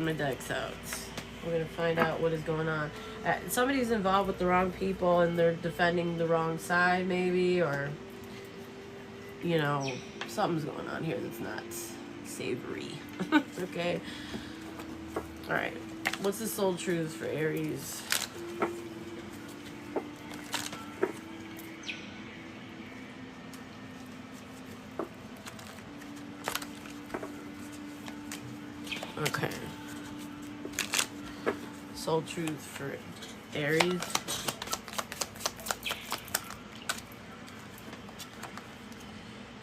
my decks out. We're going to find out what is going on. Somebody's involved with the wrong people and they're defending the wrong side, maybe, or, you know, something's going on here that's not savory. Okay. All right. What's the soul truth for Aries? Okay. Soul truth for Aries.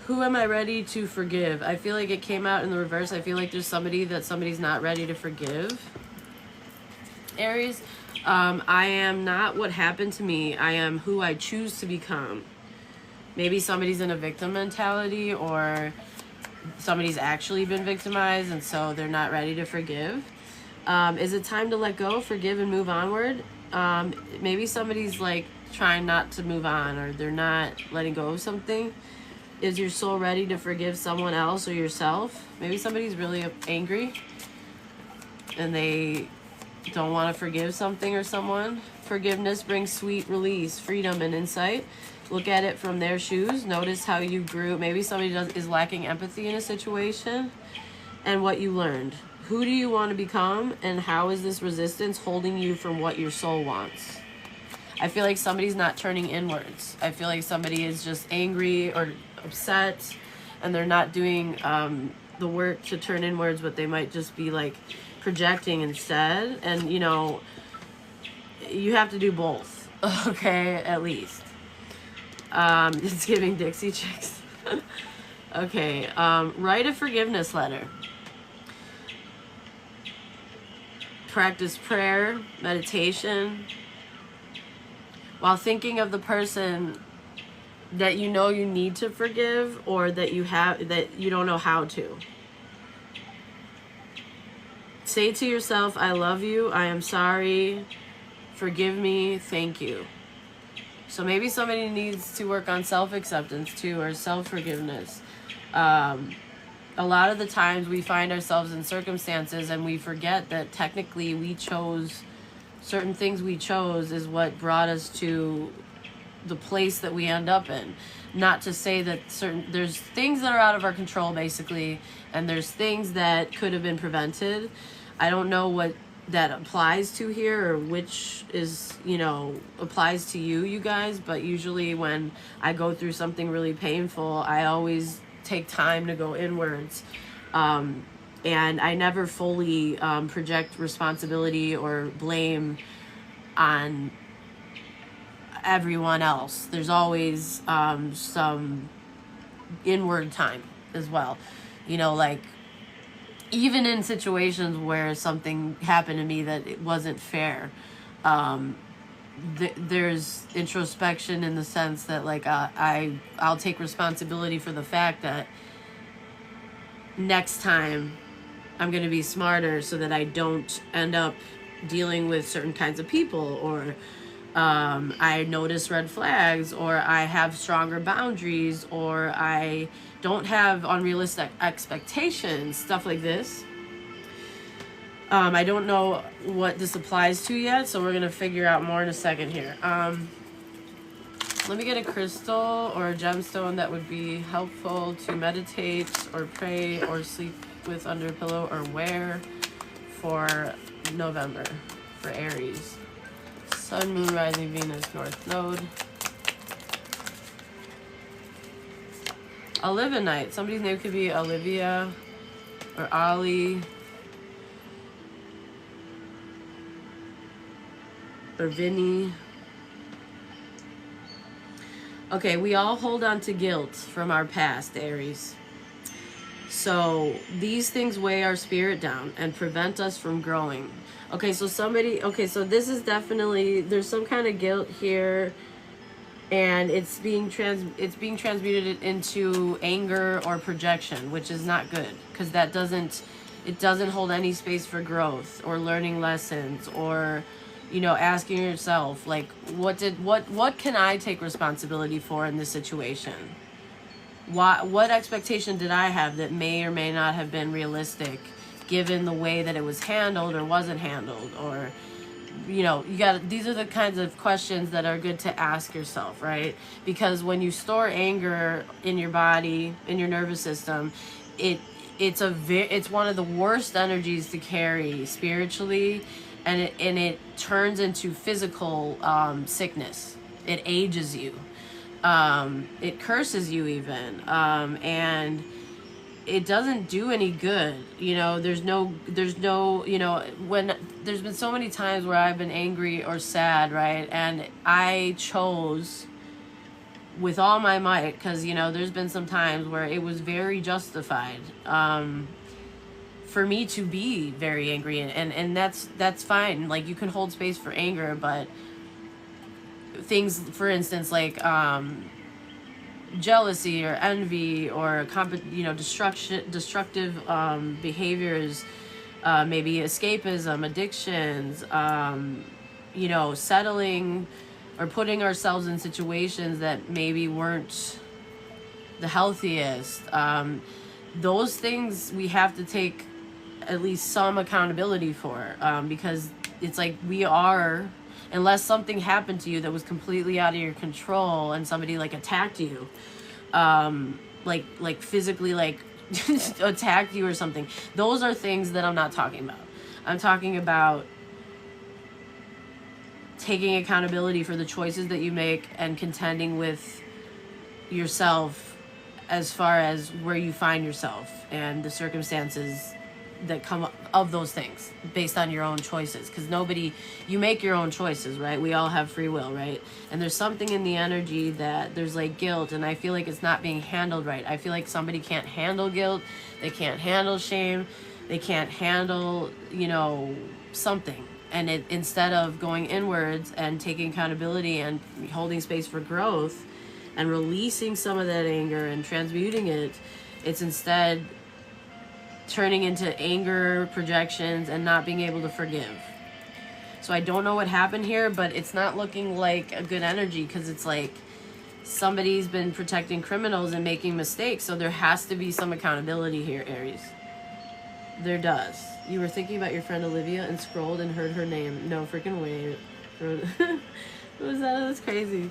Who am I ready to forgive? I feel like it came out in the reverse. I feel like there's somebody that somebody's not ready to forgive. Aries, I am not what happened to me. I am who I choose to become. Maybe somebody's in a victim mentality, or somebody's actually been victimized and so they're not ready to forgive. Is it time to let go, forgive, and move onward? Maybe somebody's like trying not to move on, or they're not letting go of something. Is your soul ready to forgive someone else or yourself? Maybe somebody's really angry and they don't want to forgive something or someone. Forgiveness brings sweet release, freedom, and insight. Look at it from their shoes. Notice how you grew. Maybe somebody is lacking empathy in a situation, and what you learned. Who do you want to become, and how is this resistance holding you from what your soul wants? I feel like somebody's not turning inwards. I feel like somebody is just angry or upset, and they're not doing the work to turn inwards, but they might just be like projecting instead. And you know, you have to do both. Okay, at least. It's giving Dixie Chicks. Okay, write a forgiveness letter. Practice prayer, meditation, while thinking of the person that you know you need to forgive, or that you don't know how to. Say to yourself, I love you, I am sorry, forgive me, thank you. So maybe somebody needs to work on self-acceptance too, or self-forgiveness. A lot of the times we find ourselves in circumstances and we forget that technically we chose certain things. We chose is what brought us to the place that we end up in. Not to say that there's things that are out of our control basically, and there's things that could have been prevented. I don't know what that applies to here, or which is, you know, applies to you guys, but usually when I go through something really painful, I always take time to go inwards, and I never fully project responsibility or blame on everyone else. There's always some inward time as well, you know, like even in situations where something happened to me that it wasn't fair, there's introspection in the sense that like I'll take responsibility for the fact that next time I'm going to be smarter so that I don't end up dealing with certain kinds of people, or I notice red flags, or I have stronger boundaries, or I don't have unrealistic expectations, stuff like this. I don't know what this applies to yet, so we're going to figure out more in a second here. Let me get a crystal or a gemstone that would be helpful to meditate or pray or sleep with under a pillow or wear for November for Aries. Sun, Moon, Rising, Venus, North Node. Olivenite. Somebody's name could be Olivia or Ollie or Vinny. Okay, we all hold on to guilt from our past, Aries. So these things weigh our spirit down and prevent us from growing. Okay, so so this is definitely, there's some kind of guilt here, and it's being transmuted into anger or projection, which is not good, because it doesn't hold any space for growth or learning lessons, or, you know, asking yourself, like, what can I take responsibility for in this situation? What expectation did I have that may or may not have been realistic given the way that it was handled or wasn't handled, or these are the kinds of questions that are good to ask yourself, right? Because when you store anger in your body, in your nervous system, it's one of the worst energies to carry spiritually, and it turns into physical sickness. It ages you. It curses you even, and it doesn't do any good. There's no, when there's been so many times where I've been angry or sad, right? And I chose with all my might, because, there's been some times where it was very justified, for me to be very angry, and that's fine. Like, you can hold space for anger, but things, for instance, like, jealousy or envy or destructive behaviors, maybe escapism, addictions, settling or putting ourselves in situations that maybe weren't the healthiest. Those things we have to take at least some accountability for, because it's like we are, unless something happened to you that was completely out of your control and somebody like attacked you, like physically, like attacked you or something. Those are things that I'm not talking about. I'm talking about taking accountability for the choices that you make and contending with yourself as far as where you find yourself and the circumstances that come of those things based on your own choices. Because you make your own choices, right? We all have free will, right? And there's something in the energy that there's like guilt, and I feel like it's not being handled right. I feel like somebody can't handle guilt, they can't handle shame, they can't handle, something. And instead of going inwards and taking accountability and holding space for growth and releasing some of that anger and transmuting it, it's instead turning into anger projections and not being able to forgive. So I don't know what happened here, but it's not looking like a good energy, because it's like somebody's been protecting criminals and making mistakes. So there has to be some accountability here, Aries. There does. You were thinking about your friend Olivia and scrolled and heard her name. No freaking way. What was that? That's crazy.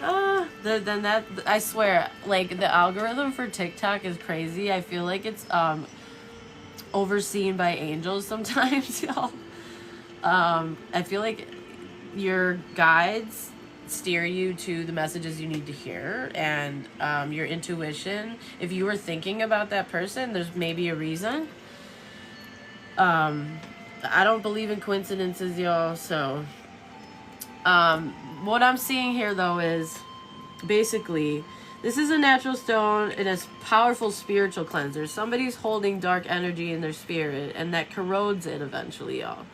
Then that, I swear, like, the algorithm for TikTok is crazy. I feel like it's overseen by angels sometimes, y'all. I feel like your guides steer you to the messages you need to hear, and your intuition. If you were thinking about that person, there's maybe a reason. I don't believe in coincidences, y'all. So what I'm seeing here, though, is basically this is a natural stone. It has powerful spiritual cleanser. Somebody's holding dark energy in their spirit, and that corrodes it eventually, y'all.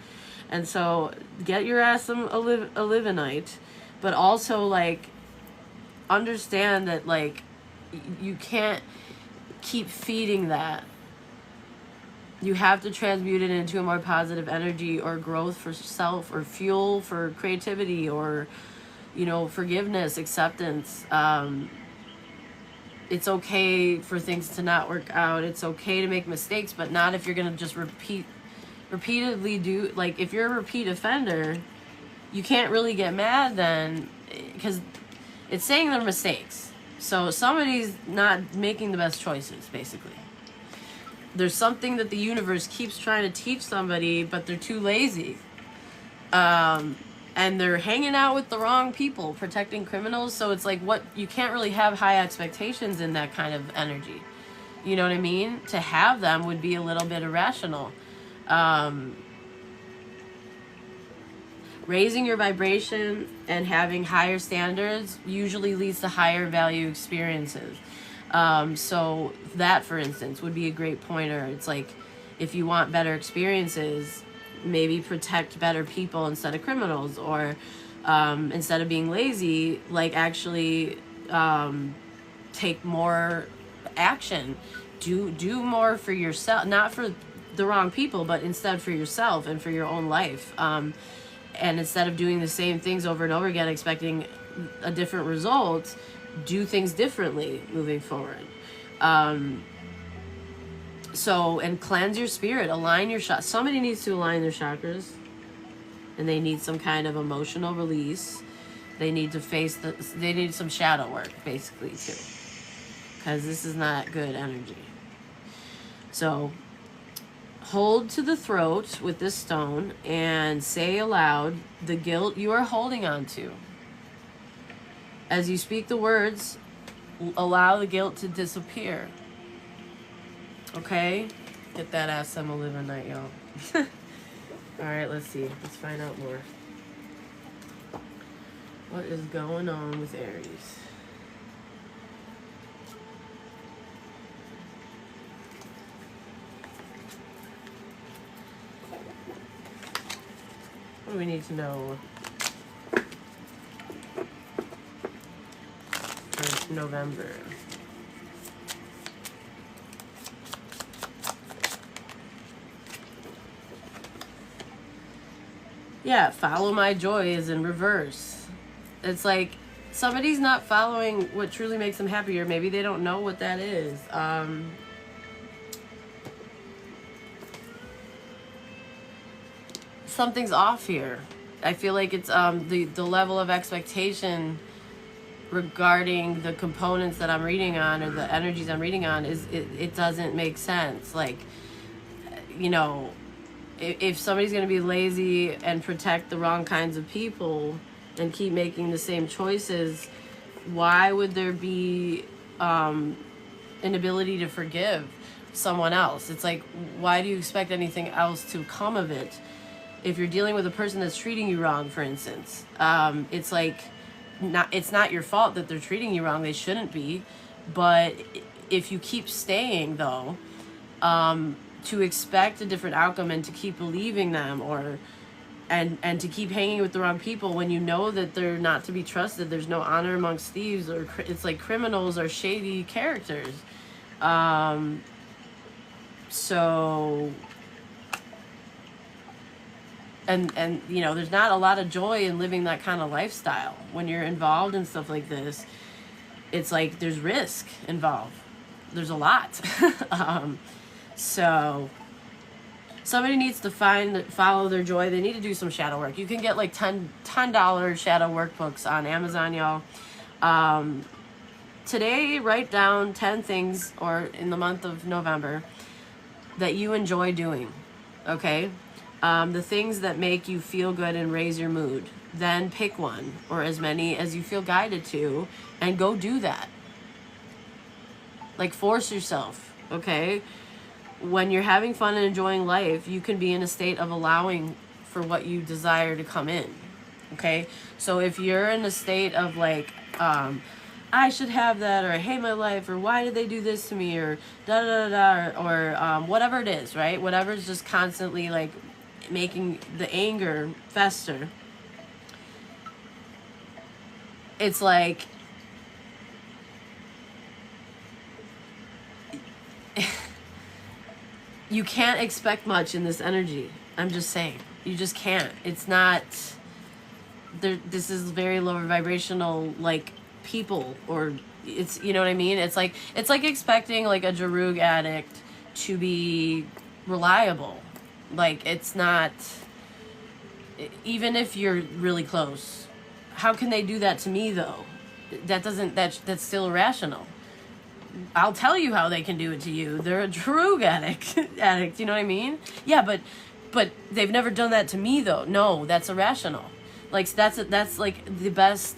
And so get your ass some Olivenite, but also, like, understand that, like, you can't keep feeding that. You have to transmute it into a more positive energy, or growth for self, or fuel for creativity, or, forgiveness, acceptance. It's okay for things to not work out. It's okay to make mistakes, but not if you're going to just repeatedly do, like, if you're a repeat offender, you can't really get mad then, because it's saying they're mistakes. So somebody's not making the best choices, basically. There's something that the universe keeps trying to teach somebody, but they're too lazy. And they're hanging out with the wrong people, protecting criminals. So it's like, you can't really have high expectations in that kind of energy. You know what I mean? To have them would be a little bit irrational. Raising your vibration and having higher standards usually leads to higher value experiences. So that, for instance, would be a great pointer. It's like, if you want better experiences, maybe protect better people instead of criminals, or instead of being lazy, like, actually take more action, do more for yourself, not for the wrong people, but instead for yourself and for your own life. And instead of doing the same things over and over again, expecting a different result, do things differently moving forward. So, and cleanse your spirit, align your chakras. Somebody needs to align their chakras, and they need some kind of emotional release. They need to they need some shadow work, basically, too. Because this is not good energy. So, hold to the throat with this stone and say aloud the guilt you are holding on to. As you speak the words, allow the guilt to disappear. Okay? Get that ass some living night, y'all. Alright, let's see. Let's find out more. What is going on with Aries? What do we need to know for November? Yeah, follow my joy is in reverse. It's like somebody's not following what truly makes them happy, or maybe they don't know what that is. Something's off here. I feel like it's the level of expectation regarding the components that I'm reading on, or the energies I'm reading on, is it doesn't make sense. Like, you know, if somebody's going to be lazy and protect the wrong kinds of people and keep making the same choices, why would there be an ability to forgive someone else? It's like, why do you expect anything else to come of it? If you're dealing with a person that's treating you wrong, for instance, it's like, it's not your fault that they're treating you wrong. They shouldn't be. But if you keep staying, though, to expect a different outcome and to keep believing them, or and to keep hanging with the wrong people when you know that they're not to be trusted, there's no honor amongst thieves, or it's like criminals are shady characters. So and you know, there's not a lot of joy in living that kind of lifestyle when you're involved in stuff like this. It's like there's risk involved. There's a lot. So somebody needs to follow their joy. They need to do some shadow work. You can get like $10 shadow workbooks on Amazon, y'all. Today, write down 10 things, or in the month of November, that you enjoy doing. Okay? The things that make you feel good and raise your mood. Then pick one, or as many as you feel guided to, and go do that. Like, force yourself, okay? When you're having fun and enjoying life, you can be in a state of allowing for what you desire to come in, okay? So if you're in a state of like, I should have that, or I hate my life, or why did they do this to me, or da-da-da-da, or whatever it is, right? Whatever's just constantly like making the anger fester. It's like, you can't expect much in this energy. I'm just saying. You just can't. It's not... This is very lower vibrational, like, people, or... It's, you know what I mean? It's like expecting, like, a Jarug addict to be reliable. Like, it's not... Even if you're really close. How can they do that to me, though? That's still irrational. I'll tell you how they can do it to you. They're a Jarug addict, you know what I mean? Yeah, but they've never done that to me, though. No, that's irrational. Like, that's like the best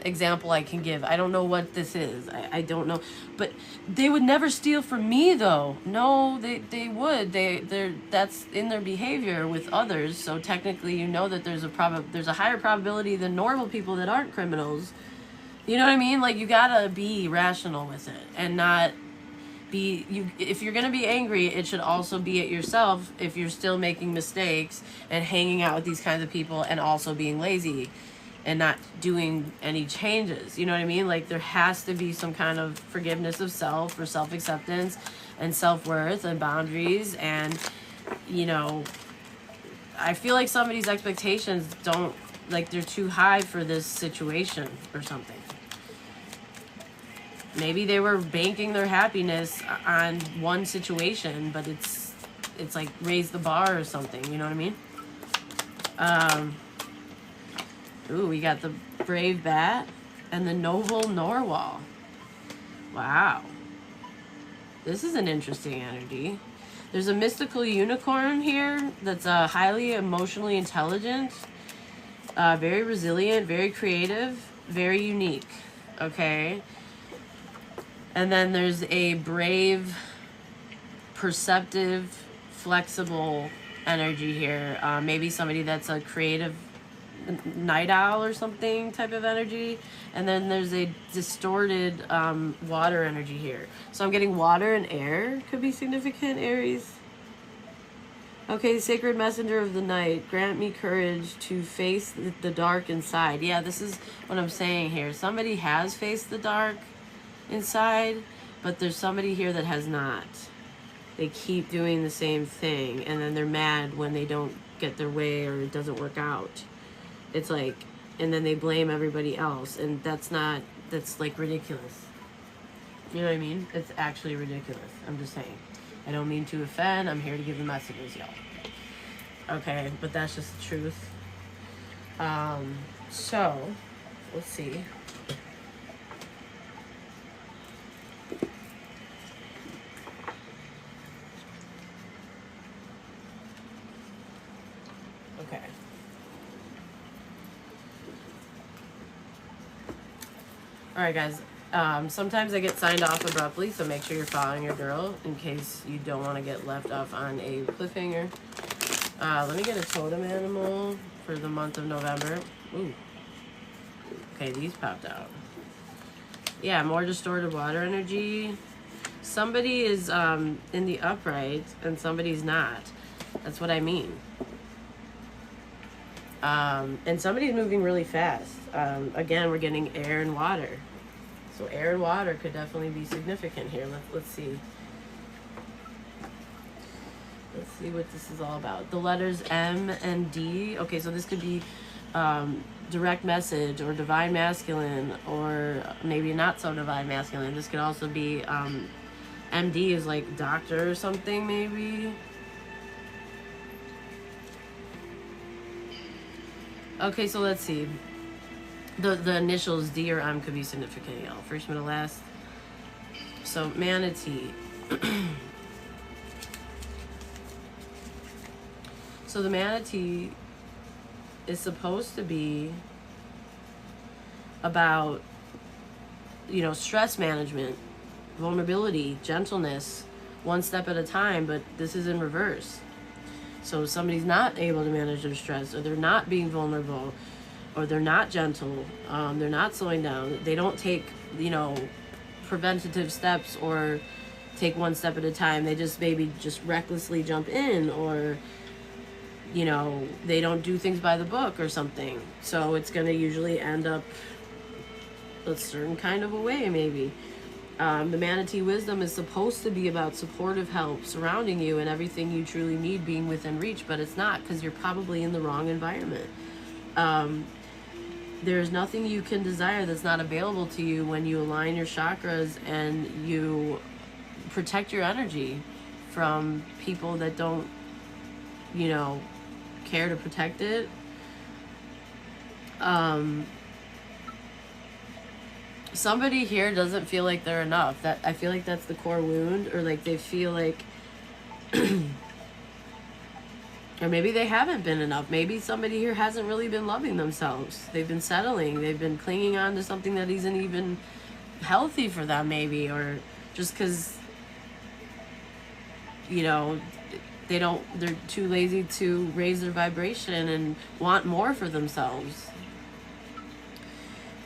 example I can give. I don't know what this is. I don't know. But they would never steal from me, though. No, they would. That's in their behavior with others. So technically, you know that there's a higher probability than normal people that aren't criminals. You know what I mean? Like, you gotta be rational with it and not be... If you're gonna be angry, it should also be at yourself if you're still making mistakes and hanging out with these kinds of people and also being lazy and not doing any changes. You know what I mean? Like, there has to be some kind of forgiveness of self, or self-acceptance and self-worth and boundaries. And, you know, I feel like somebody's expectations don't... Like, they're too high for this situation or something. Maybe they were banking their happiness on one situation, but it's like raise the bar or something, you know what I mean? Ooh, we got the Brave Bat and the Noble Norwal. Wow. This is an interesting energy. There's a mystical unicorn here that's highly emotionally intelligent, very resilient, very creative, very unique. Okay. And then there's a brave, perceptive, flexible energy here. Maybe somebody that's a creative night owl or something type of energy. And then there's a distorted water energy here. So I'm getting water and air could be significant, Aries. Okay, sacred messenger of the night, grant me courage to face the dark inside. Yeah, this is what I'm saying here. Somebody has faced the dark inside, but there's somebody here that has not. They keep doing the same thing, and then they're mad when they don't get their way or it doesn't work out. It's like, and then they blame everybody else, and that's like ridiculous. You know what I mean? It's actually ridiculous. I'm just saying. I don't mean to offend. I'm here to give the messages, y'all. Okay, but that's just the truth. So, let's see. Okay. Alright, guys. Sometimes I get signed off abruptly, so make sure you're following your girl in case you don't want to get left off on a cliffhanger. Let me get a totem animal for the month of November. Ooh. Okay, these popped out. Yeah, more distorted water energy. Somebody is in the upright and somebody's not. That's what I mean. And somebody's moving really fast. Again, we're getting air and water. So air and water could definitely be significant here. Let's see. Let's see what this is all about. The letters M and D. Okay, so this could be direct message or divine masculine, or maybe not so divine masculine. This could also be MD is like doctor or something, maybe. Okay, so let's see. The initials D or M could be significant, y'all. First, middle, last. So, manatee. So the manatee is supposed to be about, you know, stress management, vulnerability, gentleness, one step at a time, but this is in reverse. So somebody's not able to manage their stress, or they're not being vulnerable, or they're not gentle, they're not slowing down, they don't take, you know, preventative steps or take one step at a time. They just maybe just recklessly jump in, or, you know, they don't do things by the book or something. So it's going to usually end up a certain kind of a way, maybe. The manatee wisdom is supposed to be about supportive help surrounding you and everything you truly need being within reach, but it's not, because you're probably in the wrong environment. There's nothing you can desire that's not available to you when you align your chakras and you protect your energy from people that don't, you know, care to protect it. Somebody here doesn't feel like they're enough. That, I feel like that's the core wound, or like they feel like or maybe they haven't been enough. Maybe somebody here hasn't really been loving themselves. They've been settling. They've been clinging on to something that isn't even healthy for them, maybe, or just because, you know, they're too lazy to raise their vibration and want more for themselves.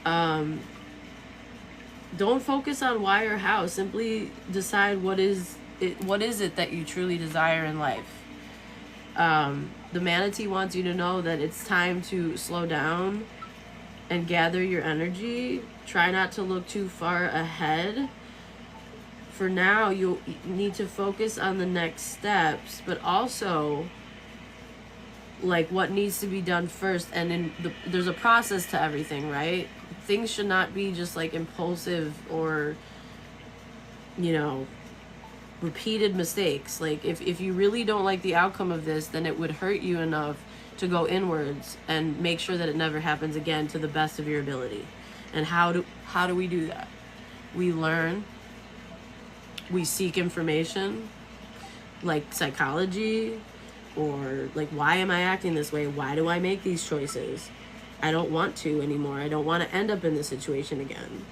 Don't focus on why or how. Simply decide what is it that you truly desire in life. The manatee wants you to know that it's time to slow down and gather your energy. Try not to look too far ahead. For now, you need to focus on the next steps, but also like what needs to be done first. And there's a process to everything, right? Things should not be just like impulsive or you know, repeated mistakes. Like if you really don't like the outcome of this, then it would hurt you enough to go inwards and make sure that it never happens again to the best of your ability. And how do we do that? We learn, we seek information, like psychology, or like, why am I acting this way? Why do I make these choices? I don't want to anymore. I don't want to end up in this situation again.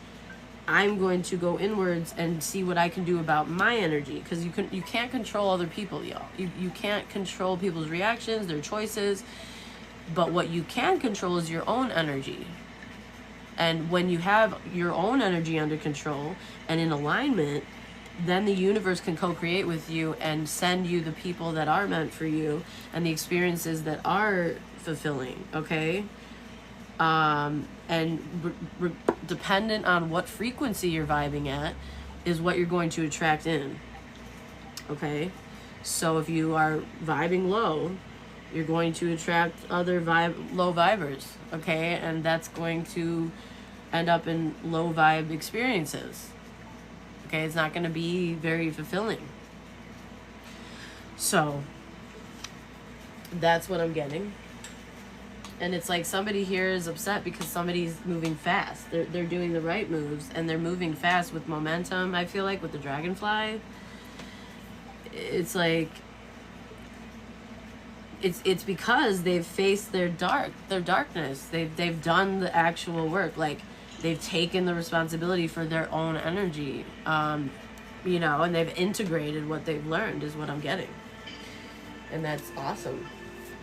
I'm going to go inwards and see what I can do about my energy, because you can't control other people, y'all. You can't control people's reactions, their choices, but what you can control is your own energy. And when you have your own energy under control and in alignment, then the universe can co-create with you and send you the people that are meant for you and the experiences that are fulfilling, okay? And dependent on what frequency you're vibing at is what you're going to attract in, okay? So if you are vibing low, you're going to attract other low vibers, okay? And that's going to end up in low vibe experiences, okay? It's not going to be very fulfilling. So that's what I'm getting. And it's like somebody here is upset because somebody's moving fast. They're doing the right moves and they're moving fast with momentum. I feel like with the dragonfly, it's like it's because they've faced their darkness. They've done the actual work. Like they've taken the responsibility for their own energy, you know, and they've integrated what they've learned is what I'm getting. And that's awesome.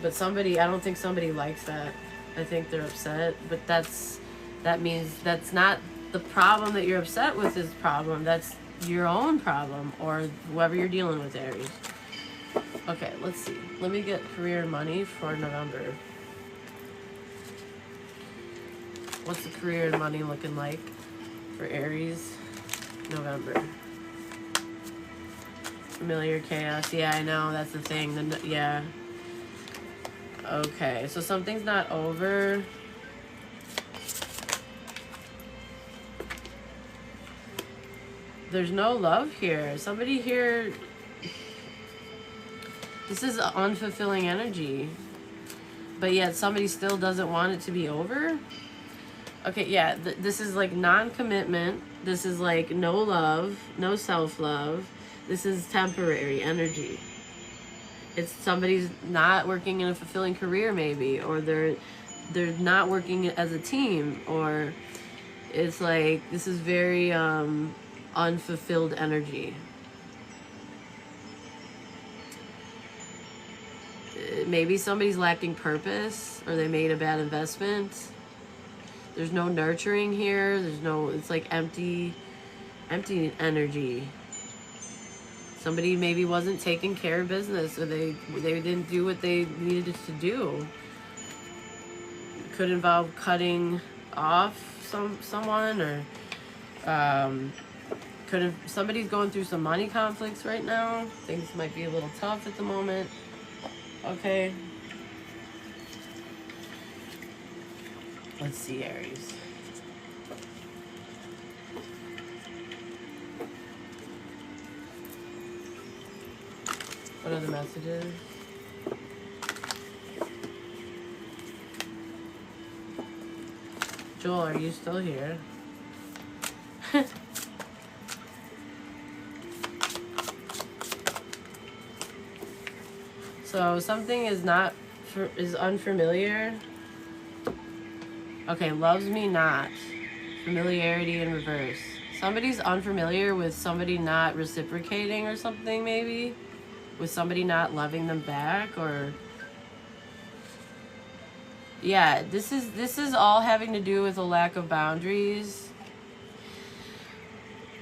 But I don't think somebody likes that. I think they're upset, but that means that's not the problem that you're upset with is problem. That's your own problem, or whoever you're dealing with, Aries. Okay, let's see. Let me get career and money for November. What's the career and money looking like for Aries, November? Familiar chaos. Yeah, I know. That's the thing. Yeah. Okay, so something's not over. There's no love here. Somebody here... This is unfulfilling energy. But yet somebody still doesn't want it to be over? Okay, yeah, this is like non-commitment. This is like no love, no self-love. This is temporary energy. It's somebody's not working in a fulfilling career maybe, or they're not working as a team, or it's like this is very unfulfilled energy. Maybe somebody's lacking purpose, or they made a bad investment. There's no nurturing here. It's like empty energy. Somebody maybe wasn't taking care of business, or they didn't do what they needed to do. It could involve cutting off someone, or somebody's going through some money conflicts right now. Things might be a little tough at the moment. Okay. Let's see, Aries. What are the messages? Joel, are you still here? So something is unfamiliar. Okay, loves me not. Familiarity in reverse. Somebody's unfamiliar with somebody not reciprocating or something, maybe. With somebody not loving them back, or yeah, this is all having to do with a lack of boundaries.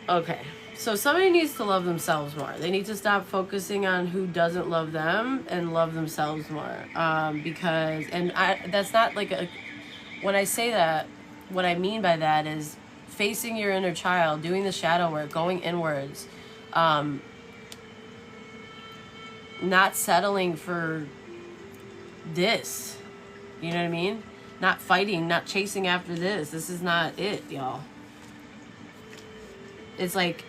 Okay, so somebody needs to love themselves more. They need to stop focusing on who doesn't love them and love themselves more. That's not like when I say that, what I mean by that is facing your inner child, doing the shadow work, going inwards. Not settling for this. You know what I mean? Not fighting, not chasing after this. This is not it, y'all. It's like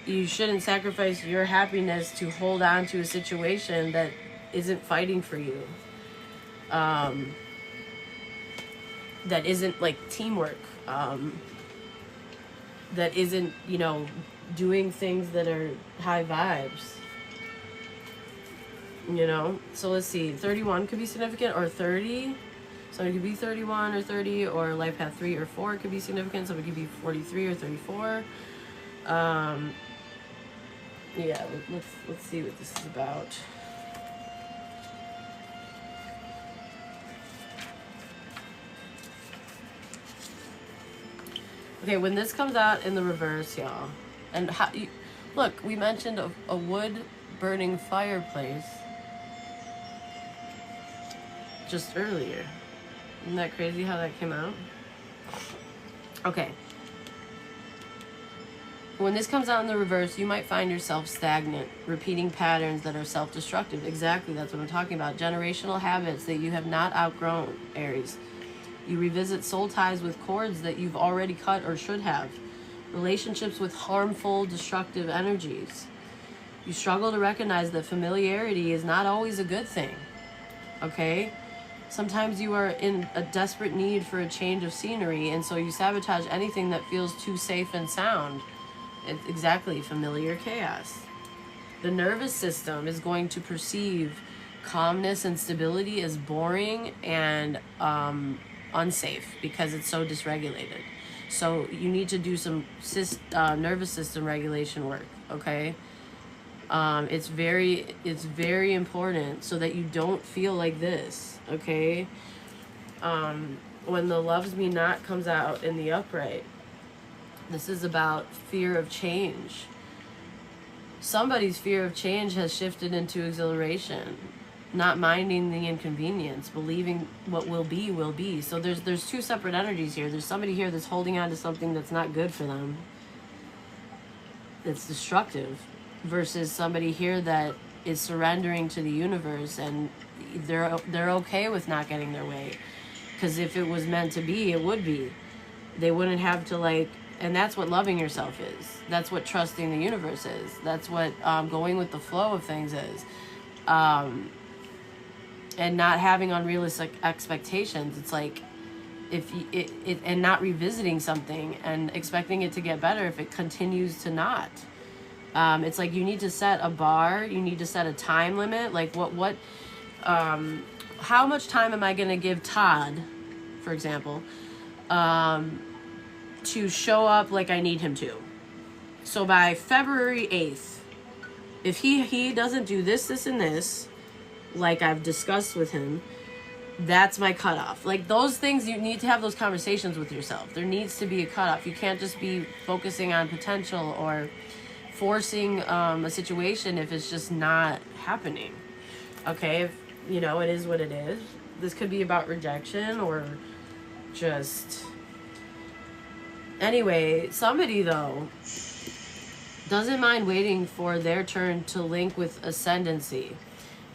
you shouldn't sacrifice your happiness to hold on to a situation that isn't fighting for you. That isn't like teamwork. That isn't, you know, doing things that are high vibes. You know? So let's see. 31 could be significant, or 30. Somebody could be 31 or 30, or life path 3 or 4 could be significant. Somebody could be 43 or 34. Yeah, let's see what this is about. Okay, when this comes out in the reverse, y'all, and look, we mentioned a wood burning fireplace just earlier. Isn't that crazy how that came out? Okay. When this comes out in the reverse, you might find yourself stagnant, repeating patterns that are self-destructive. Exactly, that's what I'm talking about. Generational habits that you have not outgrown, Aries. You revisit soul ties with cords that you've already cut or should have. Relationships with harmful, destructive energies. You struggle to recognize that familiarity is not always a good thing. Okay? Sometimes you are in a desperate need for a change of scenery, and so you sabotage anything that feels too safe and sound. It's exactly familiar chaos. The nervous system is going to perceive calmness and stability as boring and unsafe because it's so dysregulated. So you need to do some nervous system regulation work, okay? It's very important so that you don't feel like this, okay? When the loves me not comes out in the upright, this is about fear of change. Somebody's fear of change has shifted into exhilaration, not minding the inconvenience, believing what will be will be. So there's two separate energies here. There's somebody here that's holding on to something that's not good for them, that's destructive, versus somebody here that is surrendering to the universe, and they're okay with not getting their way, because if it was meant to be, it would be. They wouldn't have to like. And that's what loving yourself is. That's what trusting the universe is. That's what going with the flow of things is. And not having unrealistic expectations. It's like if and not revisiting something and expecting it to get better if it continues to not. It's like you need to set a bar. You need to set a time limit. Like how much time am I going to give Todd, for example, to show up like I need him to? So by February 8th, if he doesn't do this, this, and this, like I've discussed with him, that's my cutoff. Like those things, you need to have those conversations with yourself. There needs to be a cutoff. You can't just be focusing on potential or forcing a situation if it's just not happening. Okay, if, you know, it is what it is. This could be about rejection or just... Anyway, somebody, though, doesn't mind waiting for their turn to link with ascendancy.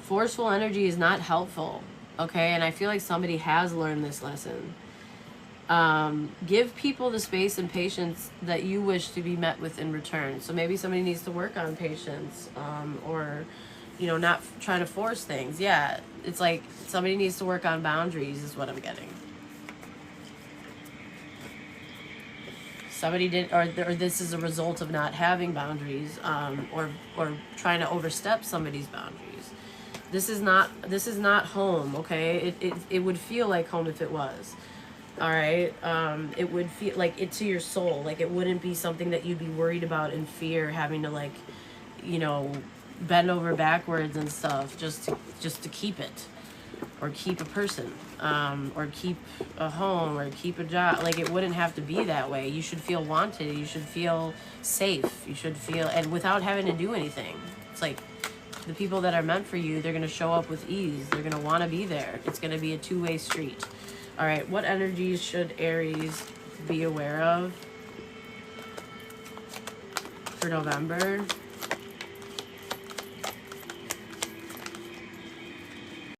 Forceful energy is not helpful, okay? And I feel like somebody has learned this lesson. Give people the space and patience that you wish to be met with in return. So maybe somebody needs to work on patience, or, you know, not trying to force things. Yeah, it's like somebody needs to work on boundaries is what I'm getting. Somebody did, or this is a result of not having boundaries, or trying to overstep somebody's boundaries. This is not home, okay? It would feel like home if it was, all right? It would feel like it to your soul. Like it wouldn't be something that you'd be worried about in fear, having to like, you know, bend over backwards and stuff just to keep it, or keep a person, or keep a home, or keep a job. Like it wouldn't have to be that way. You should feel wanted. You should feel safe. You should feel, and without having to do anything. It's like the people that are meant for you, they're going to show up with ease. They're going to want to be there. It's going to be a two-way street. All right, what energies should Aries be aware of for November?